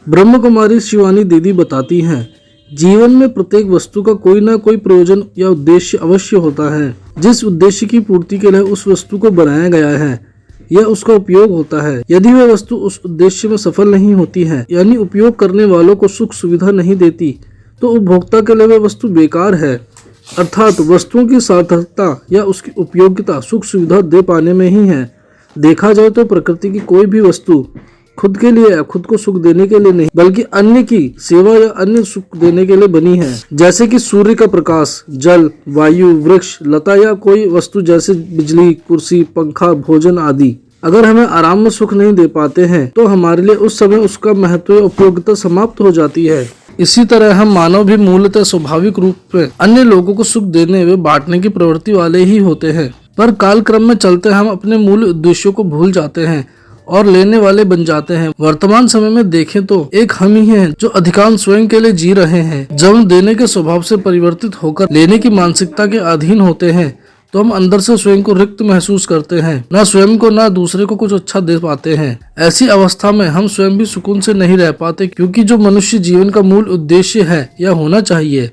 ब्रह्म कुमारी शिवानी दीदी बताती हैं, जीवन में प्रत्येक वस्तु का कोई ना कोई प्रयोजन या उद्देश्य अवश्य होता है। जिस उद्देश्य की पूर्ति के लिए उस वस्तु को बनाया गया है या उसका उपयोग होता है, यदि वह वस्तु उस उद्देश्य में सफल नहीं होती है, यानी उपयोग करने वालों को सुख सुविधा नहीं देती, तो उपभोक्ता के लिए वह वस्तु बेकार है। अर्थात वस्तुओं की सार्थकता या उसकी उपयोगिता सुख सुविधा दे पाने में ही है। देखा जाए तो प्रकृति की कोई भी वस्तु खुद के लिए, खुद को सुख देने के लिए नहीं, बल्कि अन्य की सेवा या अन्य सुख देने के लिए बनी है। जैसे कि सूर्य का प्रकाश, जल, वायु, वृक्ष, लता या कोई वस्तु जैसे बिजली, कुर्सी, पंखा, भोजन आदि अगर हमें आराम में सुख नहीं दे पाते हैं तो हमारे लिए उस समय उसका महत्व या उपयोगिता समाप्त हो जाती है। इसी तरह हम मानव भी मूलतः स्वाभाविक रूप में अन्य लोगों को सुख देने व बांटने की प्रवृत्ति वाले ही होते हैं, पर कालक्रम में चलते हम अपने मूल उद्देश्यों को भूल जाते हैं और लेने वाले बन जाते हैं। वर्तमान समय में देखें तो एक हम ही हैं जो अधिकांश स्वयं के लिए जी रहे हैं। जब हम देने के स्वभाव से परिवर्तित होकर लेने की मानसिकता के अधीन होते हैं तो हम अंदर से स्वयं को रिक्त महसूस करते हैं, ना स्वयं को ना दूसरे को कुछ अच्छा दे पाते हैं। ऐसी अवस्था में हम स्वयं भी सुकून से नहीं रह पाते, क्योंकि जो मनुष्य जीवन का मूल उद्देश्य है या होना चाहिए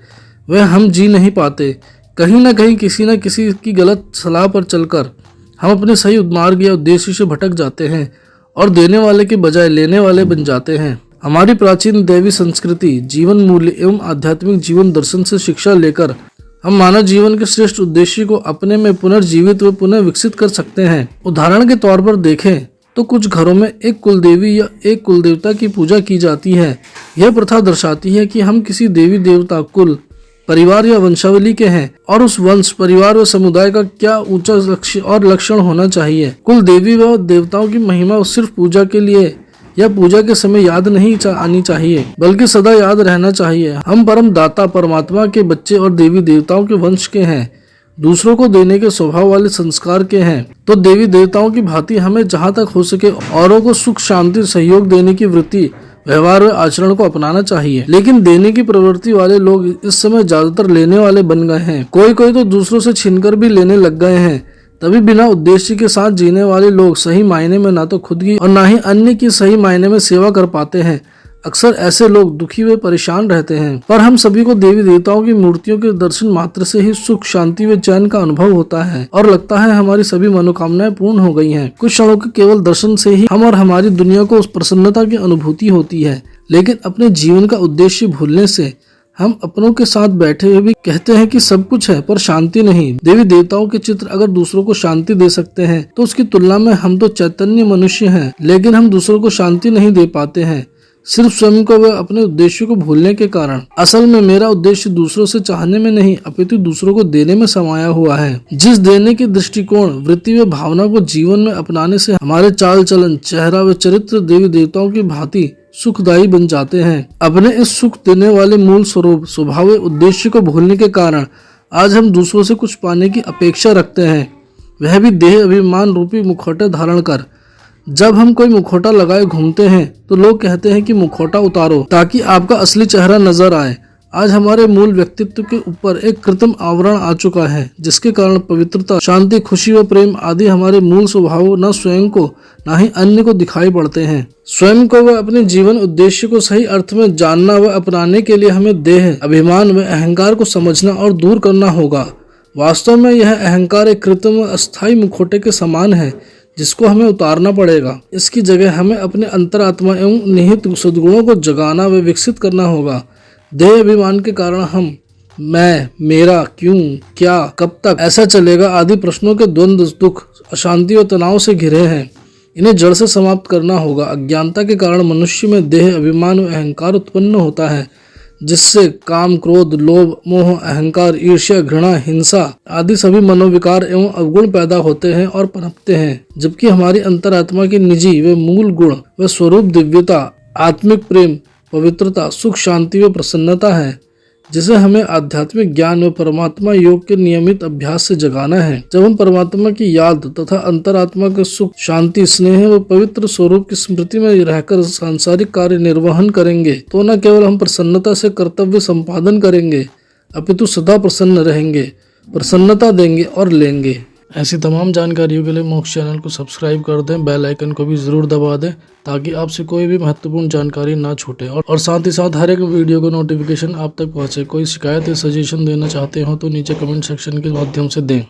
वह हम जी नहीं पाते। कहीं न कहीं किसी न किसी की गलत सलाह पर चलकर हम अपने सही मार्ग या उद्देश्य से भटक जाते हैं और देने वाले के बजाय लेने वाले बन जाते हैं। हमारी प्राचीन दैवी संस्कृति जीवन मूल्य एवं आध्यात्मिक जीवन दर्शन से शिक्षा लेकर हम मानव जीवन के श्रेष्ठ उद्देश्य को अपने में पुनर्जीवित व पुनः विकसित कर सकते हैं। उदाहरण के तौर पर देखें तो कुछ घरों में एक कुलदेवी या एक कुलदेवता की पूजा की जाती है। यह प्रथा दर्शाती है कि हम किसी देवी देवता, कुल, परिवार या वंशावली के हैं और उस वंश, परिवार व समुदाय का क्या ऊंचा लक्ष्य और लक्षण होना चाहिए। कुल देवी व देवताओं की महिमा सिर्फ पूजा के लिए या पूजा के समय याद नहीं आनी चाहिए, बल्कि सदा याद रहना चाहिए। हम परम दाता परमात्मा के बच्चे और देवी देवताओं के वंश के हैं, दूसरों को देने के स्वभाव वाले संस्कार के हैं। तो देवी देवताओं की भांति हमें जहाँ तक हो सके औरों को सुख, शांति, सहयोग देने की वृत्ति, व्यवहार व आचरण को अपनाना चाहिए। लेकिन देने की प्रवृत्ति वाले लोग इस समय ज्यादातर लेने वाले बन गए हैं। कोई कोई तो दूसरों से छीनकर भी लेने लग गए हैं। तभी बिना उद्देश्य के साथ जीने वाले लोग सही मायने में ना तो खुद की और ना ही अन्य की सही मायने में सेवा कर पाते हैं। अक्सर ऐसे लोग दुखी व परेशान रहते हैं। पर हम सभी को देवी देवताओं की मूर्तियों के दर्शन मात्र से ही सुख, शांति व चैन का अनुभव होता है और लगता है हमारी सभी मनोकामनाएं पूर्ण हो गई हैं। कुछ क्षणों के केवल दर्शन से ही हम और हमारी दुनिया को उस प्रसन्नता की अनुभूति होती है। लेकिन अपने जीवन का उद्देश्य भूलने से हम अपनों के साथ बैठे हुए भी कहते हैं कि सब कुछ है पर शांति नहीं। देवी देवताओं के चित्र अगर दूसरों को शांति दे सकते हैं तो उसकी तुलना में हम तो चैतन्य मनुष्य हैं, लेकिन हम दूसरों को शांति नहीं दे पाते हैं, सिर्फ स्वयं को व अपने उद्देश्य को भूलने के कारण। असल में मेरा उद्देश्य दूसरों से चाहने में नहीं अपितु दूसरों को देने में समाया हुआ है। जिस देने की दृष्टिकोण, वृत्ति व भावना को जीवन में अपनाने से हमारे चाल चलन, चेहरा व चरित्र देवी देवताओं की भांति सुखदायी बन जाते हैं। अपने इस सुख देने वाले मूल स्वरूप, स्वभाव व उद्देश्य को भूलने के कारण आज हम दूसरों से कुछ पाने की अपेक्षा रखते हैं, वह भी देह अभिमान रूपी मुखौटे धारण कर। जब हम कोई मुखौटा लगाए घूमते हैं तो लोग कहते हैं कि मुखौटा उतारो ताकि आपका असली चेहरा नजर आए। आज हमारे मूल व्यक्तित्व के ऊपर एक कृत्रिम आवरण आ चुका है, जिसके कारण पवित्रता, शांति, खुशी व प्रेम आदि हमारे मूल स्वभाव न स्वयं को न ही अन्य को दिखाई पड़ते हैं। स्वयं को व अपने जीवन उद्देश्य को सही अर्थ में जानना व अपनाने के लिए हमें देह, अभिमान व अहंकार को समझना और दूर करना होगा। वास्तव में यह अहंकार एक कृत्रिम व अस्थायी मुखौटे के समान है जिसको हमें उतारना पड़ेगा। इसकी जगह हमें अपने अंतरात्मा एवं निहित सद्गुणों को जगाना व विकसित करना होगा। देह अभिमान के कारण हम मैं, मेरा, क्यों, क्या, कब तक ऐसा चलेगा आदि प्रश्नों के द्वंद्व, दुख, अशांति और तनाव से घिरे हैं। इन्हें जड़ से समाप्त करना होगा। अज्ञानता के कारण मनुष्य में देह अभिमान व अहंकार उत्पन्न होता है, जिससे काम, क्रोध, लोभ, मोह, अहंकार, ईर्ष्या, घृणा, हिंसा आदि सभी मनोविकार एवं अवगुण पैदा होते हैं और पनपते हैं। जबकि हमारी अंतरात्मा के निजी व मूल गुण व स्वरूप दिव्यता, आत्मिक प्रेम, पवित्रता, सुख, शांति व प्रसन्नता है, जिसे हमें आध्यात्मिक ज्ञान व परमात्मा योग के नियमित अभ्यास से जगाना है। जब हम परमात्मा की याद तथा अंतरात्मा के सुख, शांति, स्नेह व पवित्र स्वरूप की स्मृति में रहकर सांसारिक कार्य निर्वहन करेंगे तो न केवल हम प्रसन्नता से कर्तव्य संपादन करेंगे अपितु सदा प्रसन्न रहेंगे, प्रसन्नता देंगे और लेंगे। ऐसी तमाम जानकारियों के लिए मोक्ष चैनल को सब्सक्राइब कर दें, बेल आइकन को भी ज़रूर दबा दें ताकि आपसे कोई भी महत्वपूर्ण जानकारी ना छूटे और साथ ही साथ हर एक वीडियो को नोटिफिकेशन आप तक पहुंचे। कोई शिकायत या सजेशन देना चाहते हो तो नीचे कमेंट सेक्शन के माध्यम से दें।